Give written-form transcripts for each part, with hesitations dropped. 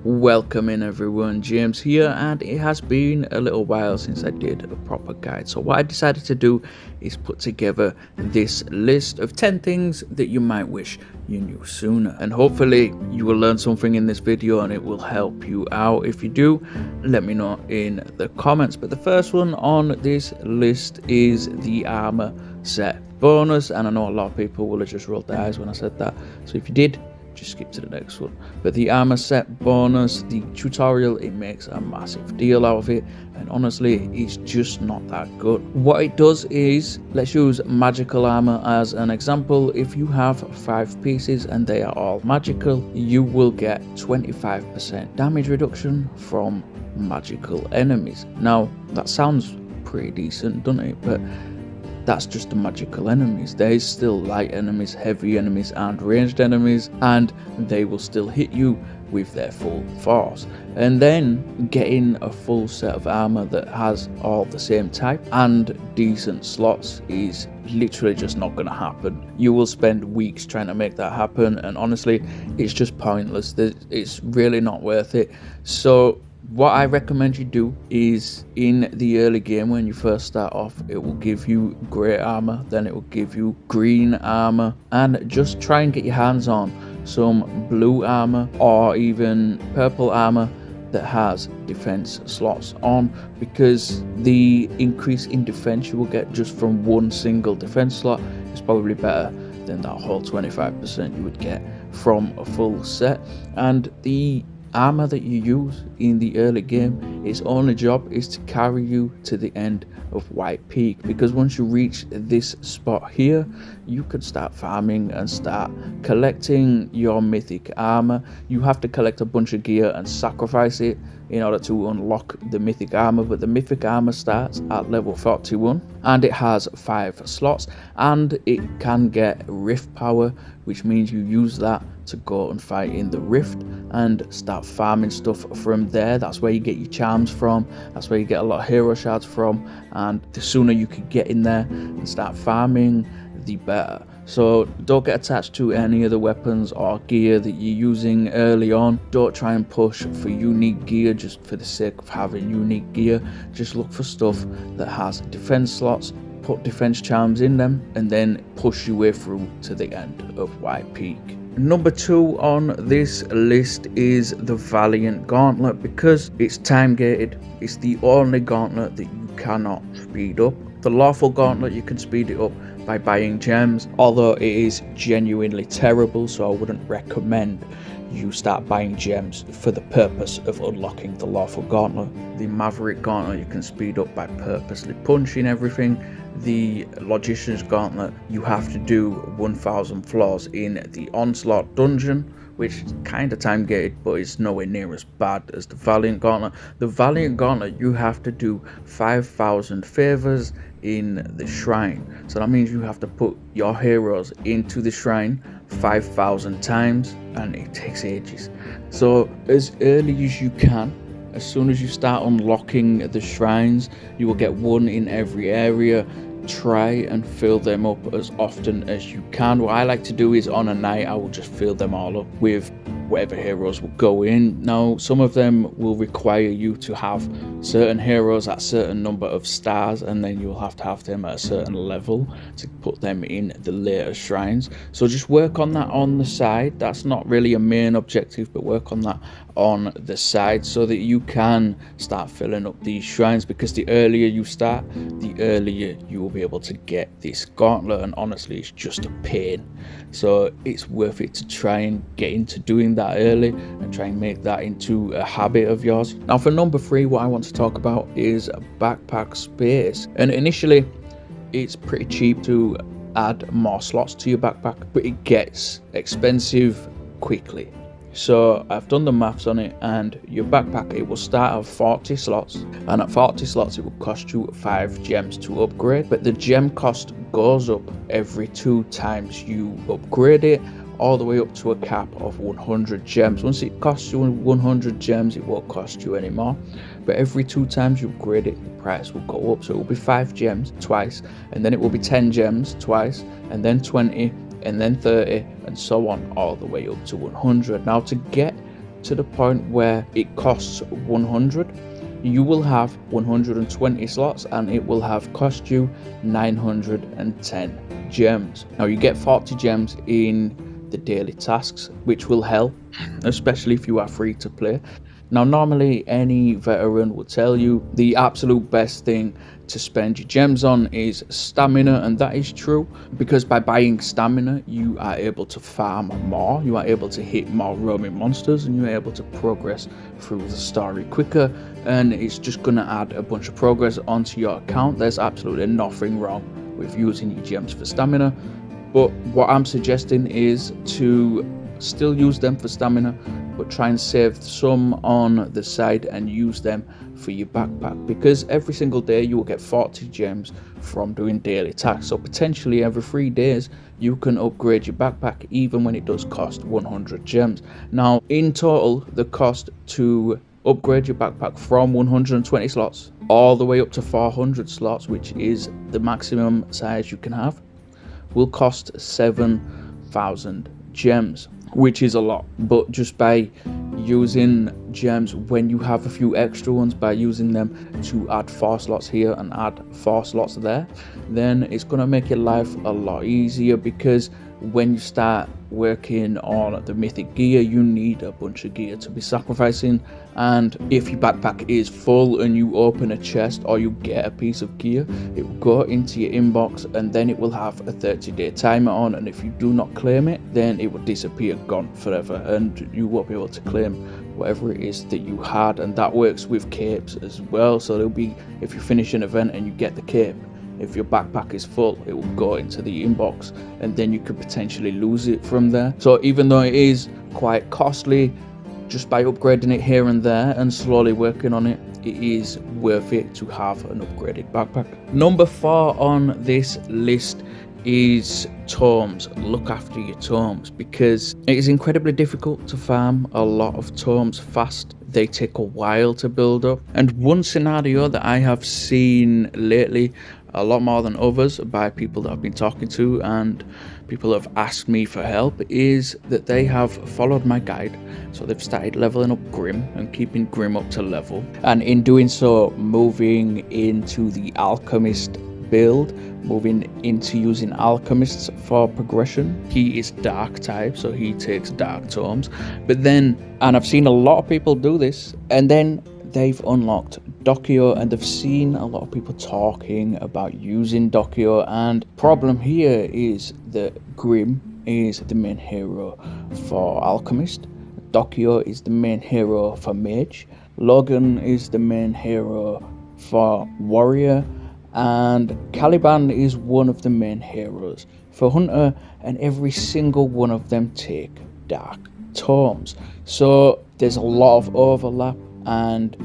Welcome in everyone, James here, and it has been a little while since I did a proper guide. So what I decided to do is put together this list of 10 things that you might wish you knew sooner. And hopefully you will learn something in this video and it will help you out. If you do, let me know in the comments. But the first one on this list is the Armour set bonus. And I know a lot of people will have just rolled their eyes when I said that. So if you did, just skip to the next one. But the Armour set bonus, the tutorial, it makes a massive deal out of it, and honestly it's just not that good. What it does is, let's use magical armor as an example. If you have 5 pieces and they are all magical, you will get 25% damage reduction from magical enemies. Now that sounds pretty decent, doesn't it? But that's just the magical enemies. There is still light enemies, heavy enemies and ranged enemies, and they will still hit you with their full force. And then getting a full set of armor that has all the same type and decent slots is literally just not going to happen. You will spend weeks trying to make that happen, and honestly it's just pointless. It's really not worth it. So what I recommend you do is, in the early game when you first start off, it will give you grey armor, then it will give you green armor, and just try and get your hands on some blue armor or even purple armor that has defense slots on, because the increase in defense you will get just from one single defense slot is probably better than that whole 25% you would get from a full set. And the armor that you use in the early game, its only job is to carry you to the end of White Peak, because once you reach this spot here, you can start farming and start collecting your mythic armor. You have to collect a bunch of gear and sacrifice it in order to unlock the mythic armor, but the mythic armor starts at level 41 and it has 5 slots, and it can get rift power, which means you use that to go and fight in the rift and start farming stuff from there. That's where you get your charms from, that's where you get a lot of hero shards from, and the sooner you can get in there and start farming, the better. So don't get attached to any of the weapons or gear that you're using early on. Don't try and push for unique gear just for the sake of having unique gear. Just look for stuff that has defense slots, put defense charms in them, and then push your way through to the end of White Peak. Number 2 on this list is the Valiant Gauntlet, because it's time gated. It's the only gauntlet that you cannot speed up. The Lawful Gauntlet, you can speed it up by buying gems, although it is genuinely terrible, so I wouldn't recommend you start buying gems for the purpose of unlocking the Lawful Gauntlet. The Maverick Gauntlet, you can speed up by purposely punching everything. The Logician's Gauntlet, you have to do 1000 floors in the Onslaught dungeon, which is kind of time gated, but it's nowhere near as bad as the Valiant Gauntlet. The Valiant Gauntlet, you have to do 5000 favours in the shrine, so that means you have to put your heroes into the shrine 5000 times, and it takes ages. So as early as you can, as soon as you start unlocking the shrines, you will get one in every area. Try and fill them up as often as you can. What I like to do is, on a night, I will just fill them all up with whatever heroes will go in. Now some of them will require you to have certain heroes at a certain number of stars, and then you'll have to have them at a certain level to put them in the later shrines. So just work on that on the side. That's not really a main objective, but work on that on the side so that you can start filling up these shrines, because the earlier you start, the earlier you will be able to get this gauntlet, and honestly it's just a pain. So it's worth it to try and get into doing that early and try and make that into a habit of yours. Now for number 3, what I want to talk about is backpack space. And initially it's pretty cheap to add more slots to your backpack, but it gets expensive quickly. So I've done the maths on it, and your backpack, it will start at 40 slots, and at 40 slots it will cost you 5 gems to upgrade, but the gem cost goes up every 2 times you upgrade it, all the way up to a cap of 100 gems. Once it costs you 100 gems, it won't cost you anymore, but every 2 times you upgrade it, the price will go up. So it will be 5 gems twice, and then it will be 10 gems twice, and then 20, and then 30, and so on, all the way up to 100. Now to get to the point where it costs 100, you will have 120 slots and it will have cost you 910 gems. Now you get 40 gems in the daily tasks, which will help, especially if you are free to play. Now normally any veteran will tell you the absolute best thing to spend your gems on is stamina, and that is true, because by buying stamina you are able to farm more, you are able to hit more roaming monsters, and you're able to progress through the story quicker, and it's just going to add a bunch of progress onto your account. There's absolutely nothing wrong with using your gems for stamina, but what I'm suggesting is to still use them for stamina, but try and save some on the side and use them for your backpack, because every single day you will get 40 gems from doing daily tasks. So potentially every 3 days you can upgrade your backpack, even when it does cost 100 gems. Now in total, the cost to upgrade your backpack from 120 slots all the way up to 400 slots, which is the maximum size you can have, will cost 7,000 gems, which is a lot. But just by using gems when you have a few extra ones, by using them to add 4 slots here and add 4 slots there, then it's going to make your life a lot easier, because when you start working on the mythic gear, you need a bunch of gear to be sacrificing, and if your backpack is full and you open a chest or you get a piece of gear, it will go into your inbox and then it will have a 30-day timer on, and if you do not claim it, then it will disappear, gone forever, and you won't be able to claim whatever it is that you had. And that works with capes as well. So there'll be, if you finish an event and you get the cape, if your backpack is full, it will go into the inbox and then you could potentially lose it from there. So even though it is quite costly, just by upgrading it here and there and slowly working on it, it is worth it to have an upgraded backpack. Number 4 on this list is tomes. Look after your tomes, because it is incredibly difficult to farm a lot of tomes fast. They take a while to build up, and one scenario that I have seen lately, a lot more than others, by people that I've been talking to and people have asked me for help, is that they have followed my guide. So they've started leveling up Grim and keeping Grim up to level, and in doing so moving into the alchemist build, moving into using alchemists for progression. He is dark type, so he takes dark tomes, but then, and I've seen a lot of people do this, and then they've unlocked Dockio, and they've seen a lot of people talking about using Dockio, and problem here is that Grim is the main hero for alchemist, Dockio is the main hero for mage, Logan is the main hero for warrior, and Caliban is one of the main heroes for hunter, and every single one of them take dark tomes. So there's a lot of overlap, and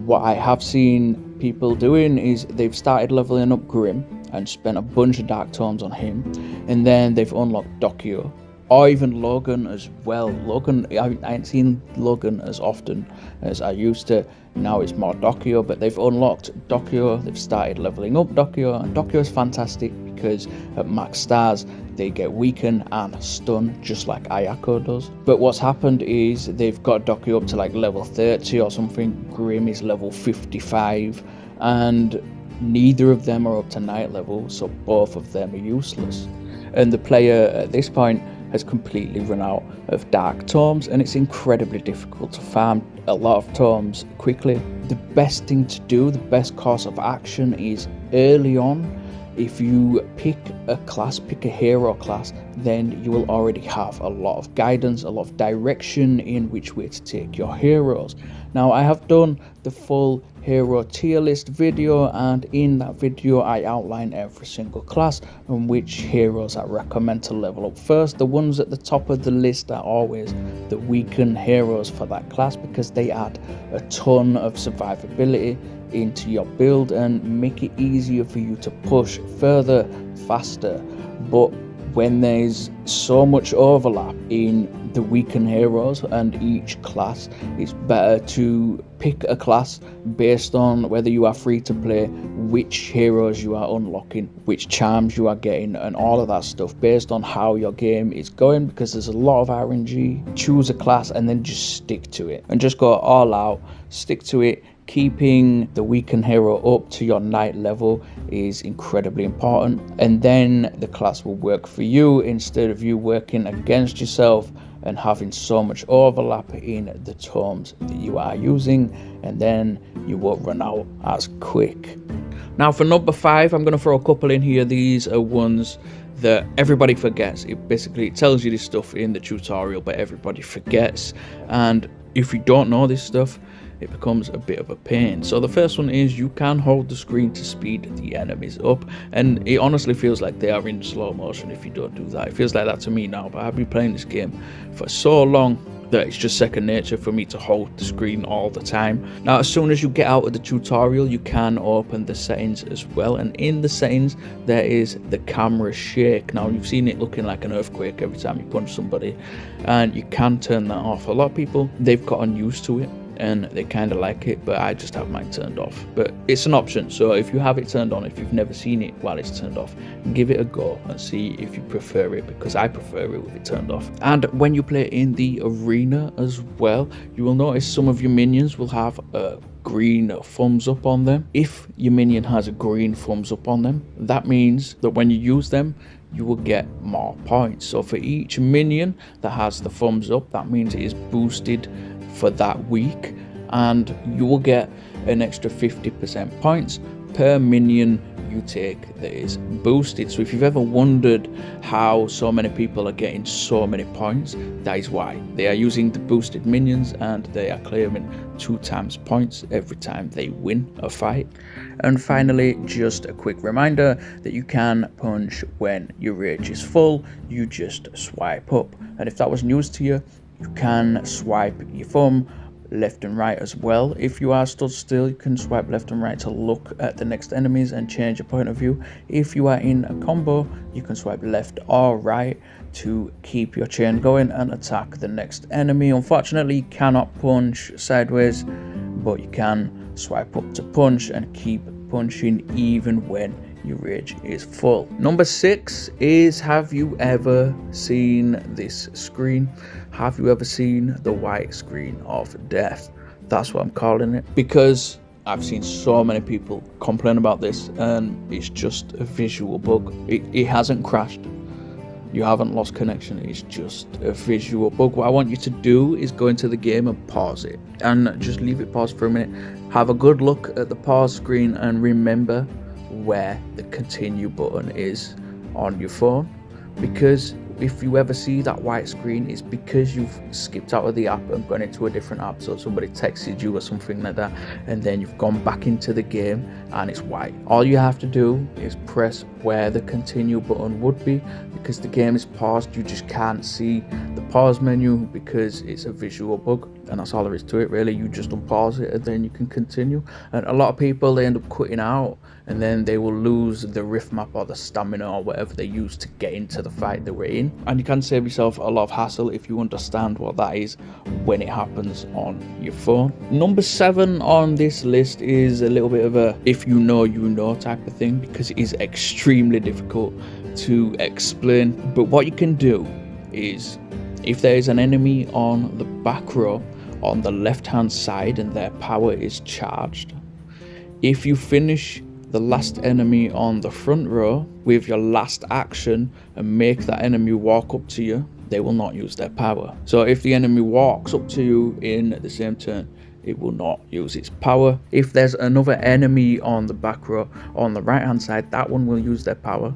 what I have seen people doing is they've started leveling up Grim and spent a bunch of dark tomes on him, and then they've unlocked Dockio, or even Logan as well. Logan, I ain't seen Logan as often as I used to. Now it's more Dockio, but they've unlocked Dockio, they've started leveling up Dockio, and Dockio is fantastic because at max stars they get weaken and stun just like Ayako does. But what's happened is they've got Dockio up to like level 30 or something, Grim is level 55, and neither of them are up to night level, so both of them are useless. And the player at this point has completely run out of dark tomes, and it's incredibly difficult to farm a lot of tomes quickly. The best thing to do, the best course of action is early on. If you pick a class, pick a hero class, then you will already have a lot of guidance, a lot of direction in which way to take your heroes. Now I have done the full hero tier list video, and in that video I outline every single class and which heroes I recommend to level up first. The ones at the top of the list are always the weakened heroes for that class, because they add a ton of survivability into your build and make it easier for you to push further, faster. But when there's so much overlap in the weakened heroes and each class, it's better to pick a class based on whether you are free to play, which heroes you are unlocking, which charms you are getting, and all of that stuff based on how your game is going, because there's a lot of RNG. Choose a class and then just stick to it and just go all out, stick to it. Keeping the weakened hero up to your knight level is incredibly important, and then the class will work for you instead of you working against yourself and having so much overlap in the tomes that you are using, and then you won't run out as quick. Now for number 5, I'm going to throw a couple in here. These are ones that everybody forgets. It tells you this stuff in the tutorial, but everybody forgets, and if you don't know this stuff, it becomes a bit of a pain. So the first one is you can hold the screen to speed the enemies up, and it honestly feels like they are in slow motion if you don't do that. It feels like that to me now, but I've been playing this game for so long that it's just second nature for me to hold the screen all the time. Now as soon as you get out of the tutorial, you can open the settings as well, and in the settings there is the camera shake. Now you've seen it looking like an earthquake every time you punch somebody, and you can turn that off. A lot of people, they've gotten used to it and they kind of like it, but I just have mine turned off. But it's an option, so if you have it turned on, if you've never seen it while it's turned off, give it a go and see if you prefer it, because I prefer it with it turned off. And when you play in the arena as well, you will notice some of your minions will have a green thumbs up on them. If your minion has a green thumbs up on them, that means that when you use them, you will get more points. So for each minion that has the thumbs up, that means it is boosted for that week, and you will get an extra 50% points per minion you take that is boosted. So if you've ever wondered how so many people are getting so many points, that is why. They are using the boosted minions and they are claiming 2 times points every time they win a fight. And finally, just a quick reminder that you can punch when your rage is full. You just swipe up, and if that was news to you, you can swipe your thumb left and right as well. If you are stood still, you can swipe left and right to look at the next enemies and change your point of view. If you are in a combo, you can swipe left or right to keep your chain going and attack the next enemy. Unfortunately, you cannot punch sideways, but you can swipe up to punch and keep punching even when your rage is full. Number 6 is, have you ever seen this screen? Have you ever seen the white screen of death? That's what I'm calling it, because I've seen so many people complain about this, and it's just a visual bug. It hasn't crashed. You haven't lost connection. It's just a visual bug. What I want you to do is go into the game and pause it, and just leave it paused for a minute. Have a good look at the pause screen and remember where the continue button is on your phone, because if you ever see that white screen, it's because you've skipped out of the app and gone into a different app. So somebody texted you or something like that, and then you've gone back into the game and it's white. All you have to do is press where the continue button would be, because the game is paused. You just can't see the pause menu because it's a visual bug, and that's all there is to it really. You just unpause it and then you can continue. And a lot of people, they end up quitting out, and then they will lose the rift map or the stamina or whatever they use to get into the fight they were in. And you can save yourself a lot of hassle if you understand what that is when it happens on your phone. Number 7 on this list is a little bit of a if you know you know type of thing, because it is extremely difficult to explain. But what you can do is, if there is an enemy on the back row on the left hand side and their power is charged, if you finish the last enemy on the front row with your last action and make that enemy walk up to you, they will not use their power. So if the enemy walks up to you in the same turn, it will not use its power. If there's another enemy on the back row on the right hand side, that one will use their power.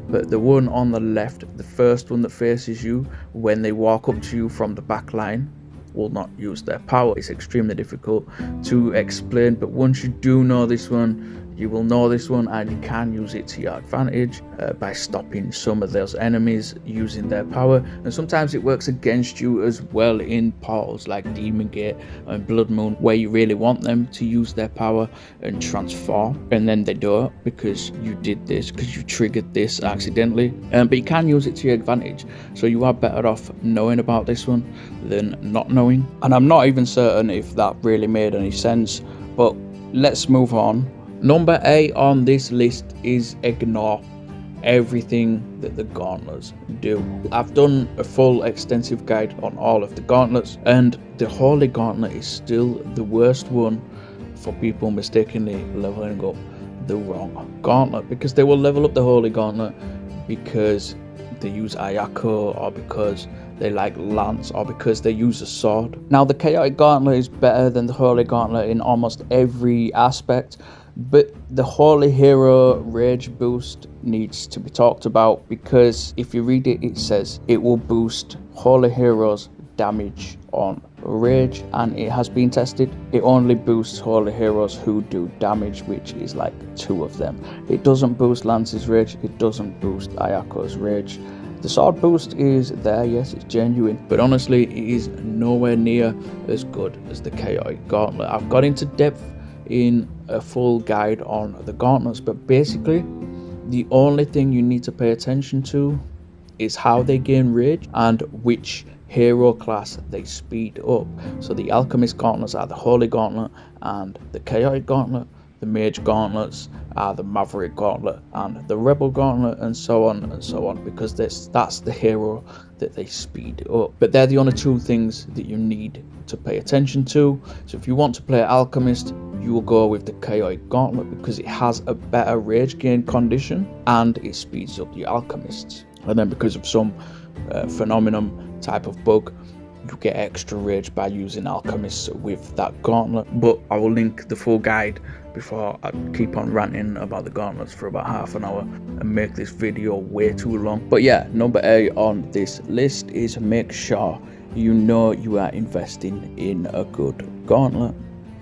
But the one on the left, the first one that faces you, when they walk up to you from the back line, will not use their power. It's extremely difficult to explain, but once you do know this one, You will know this one, and you can use it to your advantage by stopping some of those enemies using their power. And sometimes it works against you as well in portals like Demon Gate and Blood Moon, where you really want them to use their power and transform, and then they don't because you did this, because you triggered this accidentally. But you can use it to your advantage, so you are better off knowing about this one than not knowing. And I'm not even certain if that really made any sense, but let's move on. Number 8 on this list is ignore everything that the gauntlets do. I've done a full extensive guide on all of the gauntlets, and the Holy Gauntlet is still the worst one for people mistakenly leveling up the wrong gauntlet, because they will level up the Holy Gauntlet because they use Ayako, or because they like lance, or because they use a sword. Now the Chaotic Gauntlet is better than the Holy Gauntlet in almost every aspect, but the Holy Hero Rage boost needs to be talked about, because if you read it, it says it will boost Holy Heroes damage on Rage, and it has been tested. It only boosts Holy Heroes who do damage, which is like 2 of them. It doesn't boost Lance's Rage, it doesn't boost Ayako's Rage. The sword boost is there, yes, it's genuine, but honestly it is nowhere near as good as the Chaotic Gauntlet. I've got into depth in a full guide on the gauntlets, but basically the only thing you need to pay attention to is how they gain rage and which hero class they speed up. So the Alchemist Gauntlets are the Holy Gauntlet, and the Chaotic Gauntlet, the Mage Gauntlets are the Maverick Gauntlet and the Rebel Gauntlet, and so on and so on, because that's the hero that they speed up. But they're the only 2 things that you need to pay attention to. So if you want to play Alchemist, you will go with the Chaotic Gauntlet because it has a better rage gain condition and it speeds up the Alchemists. And then because of some phenomenon type of bug, you get extra rage by using Alchemists with that gauntlet. But I will link the full guide before I keep on ranting about the gauntlets for about half an hour and make this video way too long. But yeah, number 8 on this list is make sure you know you are investing in a good gauntlet.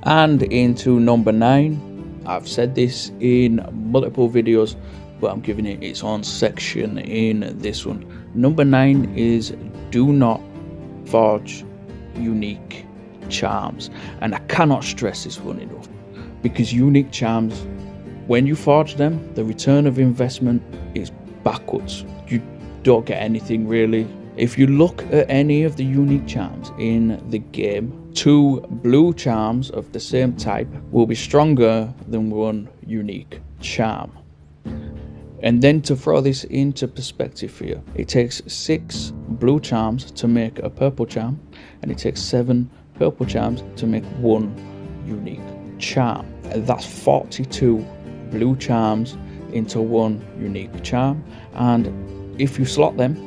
And into number 9, I've said this in multiple videos, but I'm giving it its own section in this one. Number 9 is do not forge unique charms, and I cannot stress this one enough, because unique charms, when you forge them, the return of investment is backwards. You don't get anything really. If you look at any of the unique charms in the game, 2 blue charms of the same type will be stronger than 1 unique charm. And then to throw this into perspective for you, it takes 6 blue charms to make a purple charm, and it takes 7 purple charms to make 1 unique charm. And that's 42 blue charms into 1 unique charm, and if you slot them,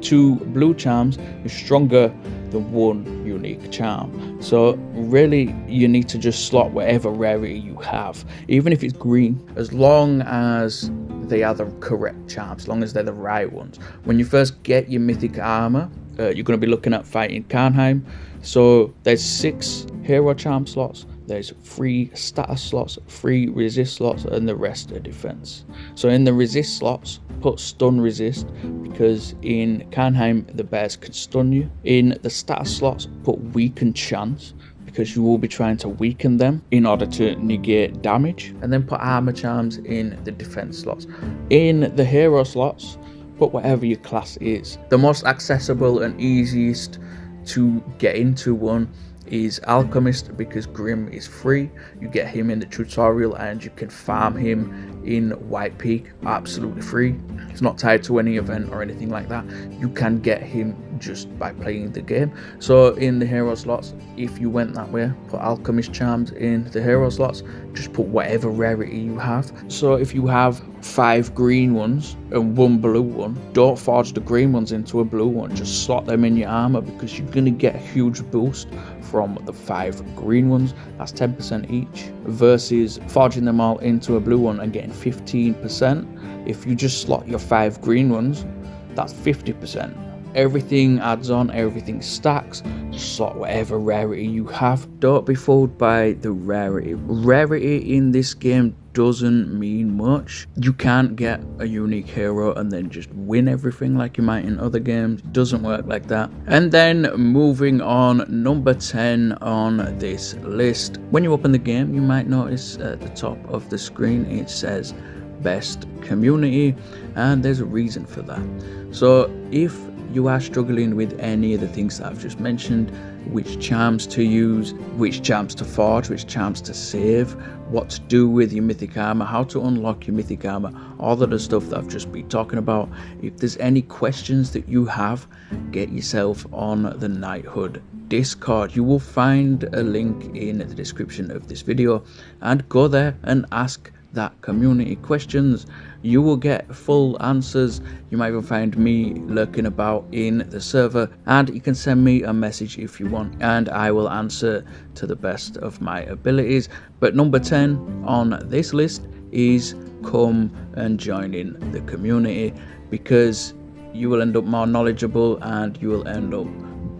2 blue charms is stronger than 1 unique charm. So really you need to just slot whatever rarity you have, even if it's green, as long as they are the correct charms, as long as they're the right ones. When you first get your mythic armor, you're going to be looking at fighting Karnheim. So there's 6 hero charm slots, there's 3 status slots, 3 resist slots, and the rest are defense. So in the resist slots, put stun resist, because in Karnheim the bears can stun you. In the status slots, put weaken chance, because you will be trying to weaken them in order to negate damage. And then put armor charms in the defense slots. In the hero slots, put whatever your class is. The most accessible and easiest to get into one is Alchemist, because Grim is free. You get him in the tutorial and you can farm him in White Peak absolutely free. It's not tied to any event or anything like that. You can get him just by playing the game. So in the hero slots, if you went that way, put Alchemist charms in the hero slots, just put whatever rarity you have. So if you have 5 green ones and 1 blue one, don't forge the green ones into a blue one, just slot them in your armor, because you're going to get a huge boost from the 5 green ones. That's 10% each, versus forging them all into a blue one and getting 15%. If you just slot your 5 green ones, that's 50%. Everything adds on, everything stacks, slot whatever rarity you have. Don't be fooled by the rarity. Rarity in this game doesn't mean much. You can't get a unique hero and then just win everything like you might in other games. It doesn't work like that. And then moving on, number 10 on this list. When you open the game, you might notice at the top of the screen it says best community, and there's a reason for that. So if you are struggling with any of the things that I've just mentioned, which charms to use, which charms to forge, which charms to save, what to do with your mythic armor, how to unlock your mythic armor, all of the stuff that I've just been talking about, if there's any questions that you have, get yourself on the Knighthood Discord. You will find a link in the description of this video, and go there and ask that community questions. You will get full answers. You might even find me lurking about in the server, and you can send me a message if you want, and I will answer to the best of my abilities. But number 10 on this list is come and join in the community, because you will end up more knowledgeable and you will end up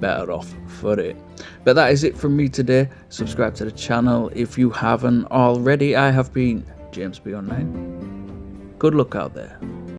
better off for it. But that is it from me today. Subscribe to the channel if you haven't already. I have been James B Online. Good luck out there.